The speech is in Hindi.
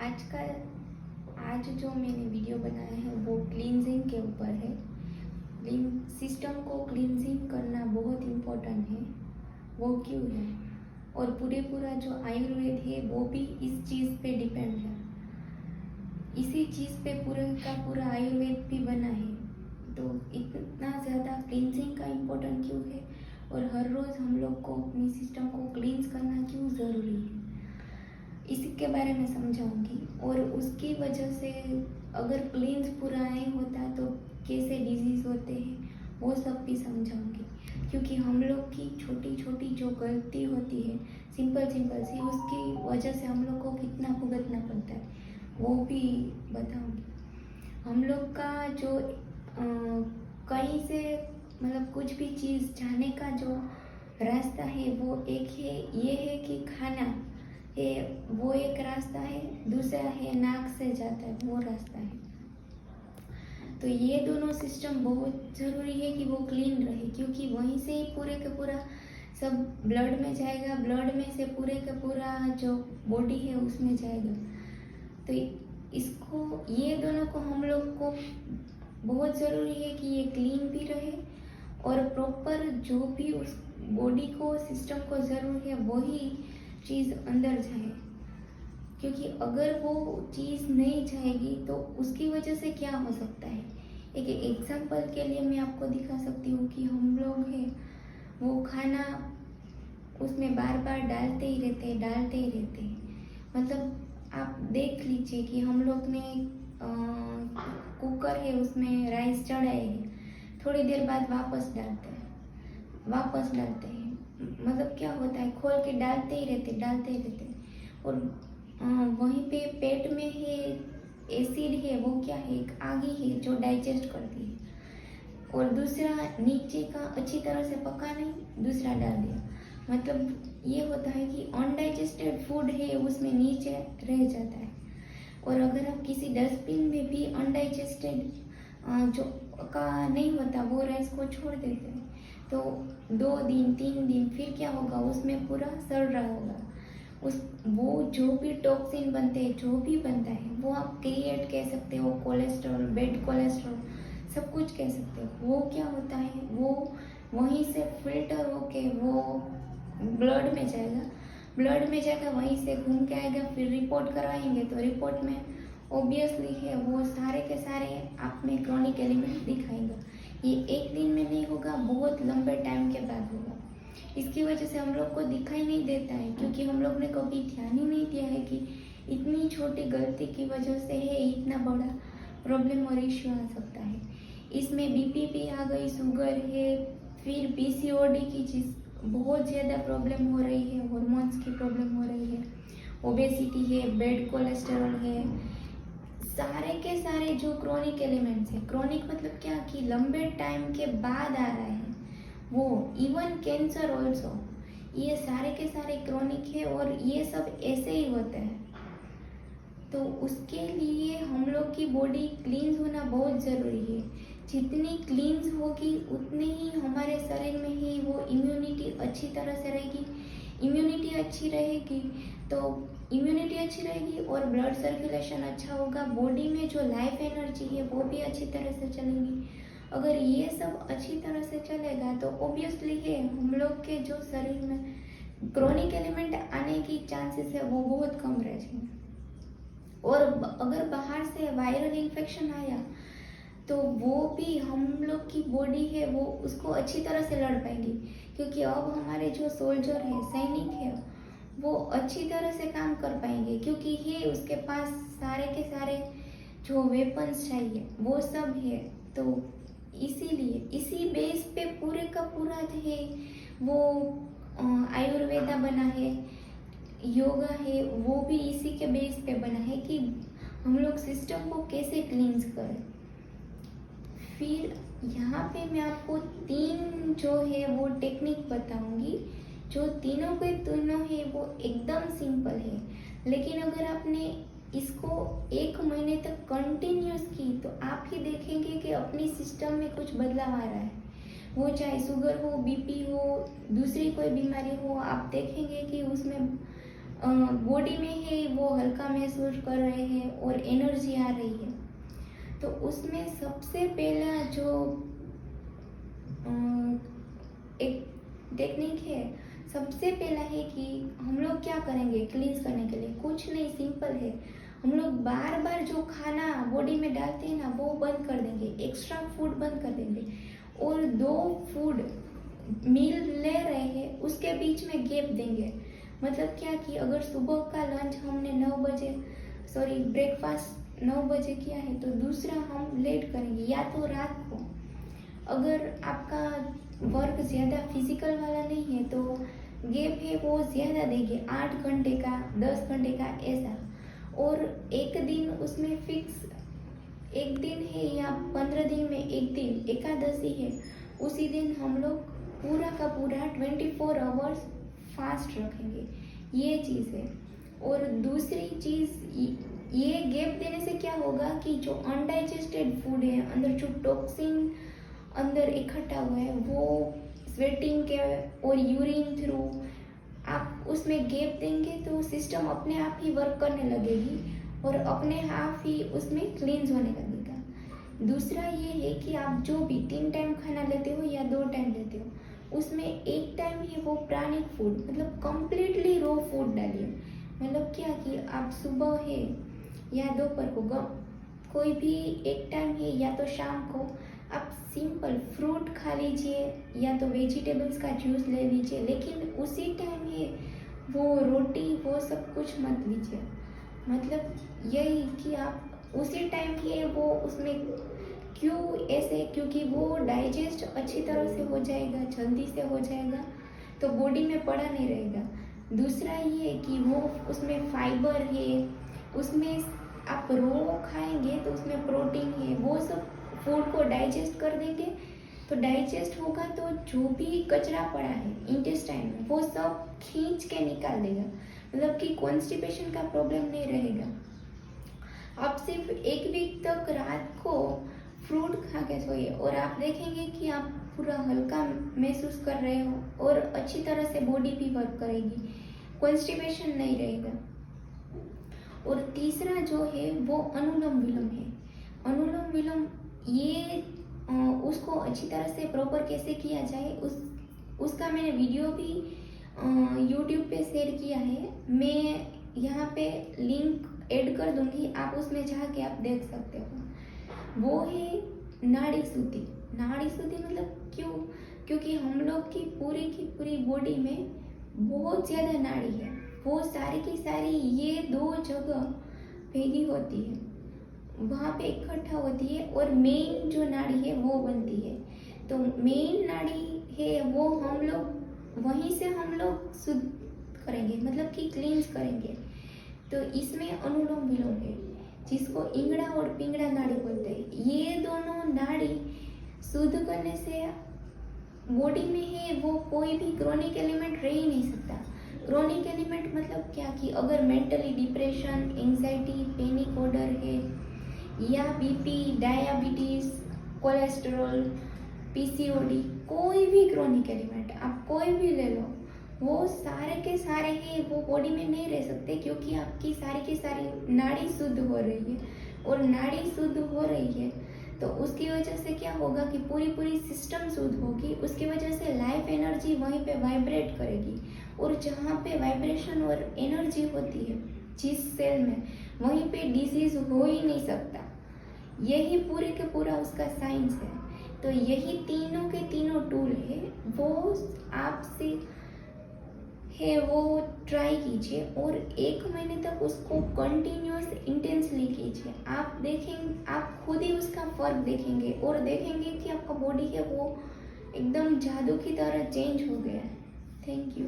आज जो मैंने वीडियो बनाया है वो क्लींजिंग के ऊपर है। सिस्टम को क्लींजिंग करना बहुत इम्पोर्टेंट है। वो क्यों है और पूरा जो आयुर्वेद है वो भी इस चीज़ पे डिपेंड है। इसी चीज़ पे पूरा आयुर्वेद भी बना है। तो इतना ज़्यादा क्लींजिंग का इम्पोर्टेंट क्यों है और हर रोज़ हम लोग को अपनी सिस्टम को क्लींस करना क्यों ज़रूरी है, इसी के बारे में समझाऊंगी। और उसकी वजह से अगर क्लींस पूरा नहीं होता तो कैसे डिजीज़ होते हैं वो सब भी समझाऊंगी। क्योंकि हम लोग की छोटी छोटी जो गलती होती है सिंपल सी, उसकी वजह से हम लोग को कितना भुगतना पड़ता है वो भी बताऊंगी। हम लोग का जो कहीं से मतलब कुछ भी चीज़ जाने का जो रास्ता है वो एक है, ये है कि खाना है, वो एक रास्ता है। दूसरा है नाक से जाता है, वो रास्ता है। तो ये दोनों सिस्टम बहुत ज़रूरी है कि वो क्लीन रहे, क्योंकि वहीं से ही पूरे का पूरा सब ब्लड में जाएगा, ब्लड में से पूरे का पूरा जो बॉडी है उसमें जाएगा। तो ये दोनों को हम लोग को बहुत ज़रूरी है कि ये क्लीन भी रहे और प्रॉपर जो भी उस बॉडी को सिस्टम को ज़रूर है वही चीज़ अंदर जाए। क्योंकि अगर वो चीज़ नहीं जाएगी तो उसकी वजह से क्या हो सकता है। एक एग्जांपल के लिए मैं आपको दिखा सकती हूँ कि हम लोग हैं वो खाना उसमें बार बार डालते ही रहते हैं। मतलब आप देख लीजिए कि हम लोग ने कुकर है उसमें राइस चढ़ाए हैं, थोड़ी देर बाद वापस डालते हैं। मतलब क्या होता है, खोल के डालते ही रहते और वहीं पे पेट में है एसिड है, वो क्या है, एक आगी है जो डाइजेस्ट करती है। और दूसरा नीचे का अच्छी तरह से पका नहीं, दूसरा डाल दिया। मतलब ये होता है कि अनडाइजेस्टेड फूड है उसमें नीचे रह जाता है। और अगर आप किसी डस्टबिन में भी अनडाइजेस्टेड जो का नहीं होता वो राइस को छोड़ देते हैं तो 2 दिन 3 दिन फिर क्या होगा, उसमें पूरा सड़ रहा होगा। वो जो भी टॉक्सिन बनते हैं, जो भी बनता है वो आप क्रिएट कह सकते हो, कोलेस्ट्रॉल, बैड कोलेस्ट्रॉल, सब कुछ कह सकते हो। वो क्या होता है, वो वहीं से फिल्टर होके वो ब्लड में जाएगा, वहीं से घूम के आएगा, फिर रिपोर्ट कराएंगे तो रिपोर्ट में ऑब्वियसली है वो सारे के सारे आप में क्रॉनिक एलिमेंट दिखाएगा। ये एक दिन में नहीं होगा, बहुत लंबे टाइम के बाद होगा। इसकी वजह से हम लोग को दिखाई नहीं देता है, क्योंकि हम लोग ने कभी ध्यान ही नहीं दिया है कि इतनी छोटी गलती की वजह से है इतना बड़ा प्रॉब्लम और इश्यू आ सकता है। इसमें बीपी भी आ गई, शुगर है, फिर पीसीओडी की चीज़ बहुत ज़्यादा प्रॉब्लम हो रही है, हॉर्मोन्स की प्रॉब्लम हो रही है, ओबेसिटी है, बैड कोलेस्टेरॉल है, सारे के सारे जो क्रॉनिक एलिमेंट्स है। क्रॉनिक मतलब क्या कि लंबे टाइम के बाद आ रहा है वो, इवन कैंसर ऑल्सो, ये सारे के सारे क्रॉनिक है और ये सब ऐसे ही होते हैं। तो उसके लिए हम लोग की बॉडी क्लींस होना बहुत ज़रूरी है। जितनी क्लींस होगी उतनी ही हमारे शरीर में ही वो इम्यूनिटी अच्छी तरह से रहेगी। इम्यूनिटी अच्छी रहेगी और ब्लड सर्कुलेशन अच्छा होगा, बॉडी में जो लाइफ एनर्जी है वो भी अच्छी तरह से चलेगी। अगर ये सब अच्छी तरह से चलेगा तो ऑब्वियसली है हम लोग के जो शरीर में क्रोनिक एलिमेंट आने की चांसेस है वो बहुत कम रह जाएंगे। और अगर बाहर से वायरल इन्फेक्शन आया तो वो भी हम लोग की बॉडी है वो उसको अच्छी तरह से लड़ पाएगी, क्योंकि अब हमारे जो सोल्जर है, सैनिक है, वो अच्छी तरह से काम कर पाएंगे, क्योंकि ये उसके पास सारे के सारे जो वेपन्स चाहिए वो सब है। तो इसीलिए इसी बेस पे पूरे का पूरा है वो आयुर्वेदा बना है, योगा है, वो भी इसी के बेस पे बना है कि हम लोग सिस्टम को कैसे क्लींस करें। फिर यहाँ पे मैं आपको 3 जो है वो टेक्निक बताऊंगी, जो तीनों के तीनों है वो एकदम सिंपल है। लेकिन अगर आपने इसको 1 महीने तक कंटिन्यूस की तो आप ही देखेंगे कि अपनी सिस्टम में कुछ बदलाव आ रहा है। वो चाहे शुगर हो, बीपी हो, दूसरी कोई बीमारी हो, आप देखेंगे कि उसमें बॉडी में है वो हल्का महसूस कर रहे हैं और एनर्जी आ रही है। तो उसमें सबसे पहला जो एक टेक्निक है, सबसे पहला है कि हम लोग क्या करेंगे क्लींस करने के लिए, कुछ नहीं, सिंपल है। हम लोग बार बार जो खाना बॉडी में डालते हैं ना वो बंद कर देंगे, एक्स्ट्रा फूड बंद कर देंगे, और 2 फूड मील ले रहे हैं उसके बीच में गैप देंगे। मतलब क्या कि अगर सुबह का लंच हमने 9 बजे ब्रेकफास्ट 9 बजे किया है तो दूसरा हम लेट करेंगे, या तो रात को। अगर आपका वर्क ज़्यादा फिजिकल वाला नहीं है तो गैप है वो ज़्यादा देंगे, 8 घंटे का, 10 घंटे का, ऐसा। और एक दिन उसमें फिक्स, एक दिन है या 15 दिन में एक दिन एकादशी है, उसी दिन हम लोग पूरा का पूरा 24 आवर्स फास्ट रखेंगे, ये चीज़ है। और दूसरी चीज़, ये गैप देने से क्या होगा कि जो अनडाइजेस्टेड फूड है, अंदर जो टॉक्सिन अंदर इकट्ठा हुआ है, वो स्वेटिंग के और यूरिन थ्रू आप उसमें गैप देंगे तो सिस्टम अपने आप ही वर्क करने लगेगी और अपने आप ही उसमें क्लींस होने लगेगा। दूसरा ये है कि आप जो भी 3 टाइम खाना लेते हो या 2 टाइम लेते हो, उसमें एक टाइम ही वो प्राणिक फूड, मतलब कंप्लीटली रॉ फूड डालिए। मतलब क्या कि आप सुबह है या दोपहर को, कोई भी एक टाइम है या तो शाम को आप सिंपल फ्रूट खा लीजिए या तो वेजिटेबल्स का जूस ले लीजिए, लेकिन उसी टाइम है वो रोटी वो सब कुछ मत लीजिए। मतलब यही कि आप उसी टाइम ही वो उसमें, क्यों ऐसे, क्योंकि वो डाइजेस्ट अच्छी तरह से हो जाएगा, जल्दी से हो जाएगा, तो बॉडी में पड़ा नहीं रहेगा। दूसरा ये कि वो उसमें फाइबर है, उसमें आप रो खाएंगे तो उसमें प्रोटीन है, वो सब फूड को डाइजेस्ट कर देंगे। तो डाइजेस्ट होगा तो जो भी कचरा पड़ा है इंटेस्टाइन में वो सब खींच के निकाल देगा, मतलब कि कॉन्स्टिपेशन का प्रॉब्लम नहीं रहेगा। आप सिर्फ 1 वीक तक रात को फ्रूट खा के सोइए और आप देखेंगे कि आप पूरा हल्का महसूस कर रहे हो और अच्छी तरह से बॉडी भी वर्क करेगी, कॉन्स्टिपेशन नहीं रहेगा। और तीसरा जो है वो अनुलोम विलोम है। अनुलोम विलोम ये उसको अच्छी तरह से प्रॉपर कैसे किया जाए उसका मैंने वीडियो भी YouTube पे शेयर किया है, मैं यहाँ पे लिंक ऐड कर दूंगी, आप उसमें जाके आप देख सकते हो। वो है नाड़ी शुद्धि। नाड़ी शुद्धि मतलब क्योंकि हम लोग की पूरी बॉडी में बहुत ज़्यादा नाड़ी है, वो सारी की सारी ये 2 जगह भेगी होती है, वहाँ पे इकट्ठा होती है और मेन जो नाड़ी है वो बनती है। तो मेन नाड़ी है वो हम लोग वहीं से हम लोग शुद्ध करेंगे, मतलब कि क्लींस करेंगे। तो इसमें अनुलोम विलोम है, जिसको इंगड़ा और पिंगड़ा नाड़ी बोलते हैं। ये दोनों नाड़ी शुद्ध करने से बॉडी में है वो कोई भी क्रोनिक एलिमेंट रह ही नहीं सकता। क्रोनिक एलिमेंट मतलब क्या कि अगर mentally depression, anxiety, panic order है, या बीपी, डायबिटीज, कोलेस्ट्रॉल, पीसीओडी, कोई भी क्रोनिक एलिमेंट आप कोई भी ले लो, वो सारे के सारे ही वो बॉडी में नहीं रह सकते, क्योंकि आपकी सारी की सारी नाड़ी शुद्ध हो रही है। और नाड़ी शुद्ध हो रही है तो उसकी वजह से क्या होगा कि पूरी सिस्टम शुद्ध होगी, उसकी वजह से लाइफ एनर्जी वहीं पे वाइब्रेट करेगी। और जहाँ पे वाइब्रेशन और एनर्जी होती है जिस सेल में, वहीं पे डिसीज हो ही नहीं सकता। यही पूरे के पूरा उसका साइंस है। तो यही तीनों के तीनों टूल है, वो आपसे है वो ट्राई कीजिए और 1 महीने तक उसको कंटिन्यूअस इंटेंसली कीजिए। आप देखेंगे, आप खुद ही उसका फर्क देखेंगे और देखेंगे कि आपका बॉडी है वो एकदम जादू की तरह चेंज हो गया है। Thank you.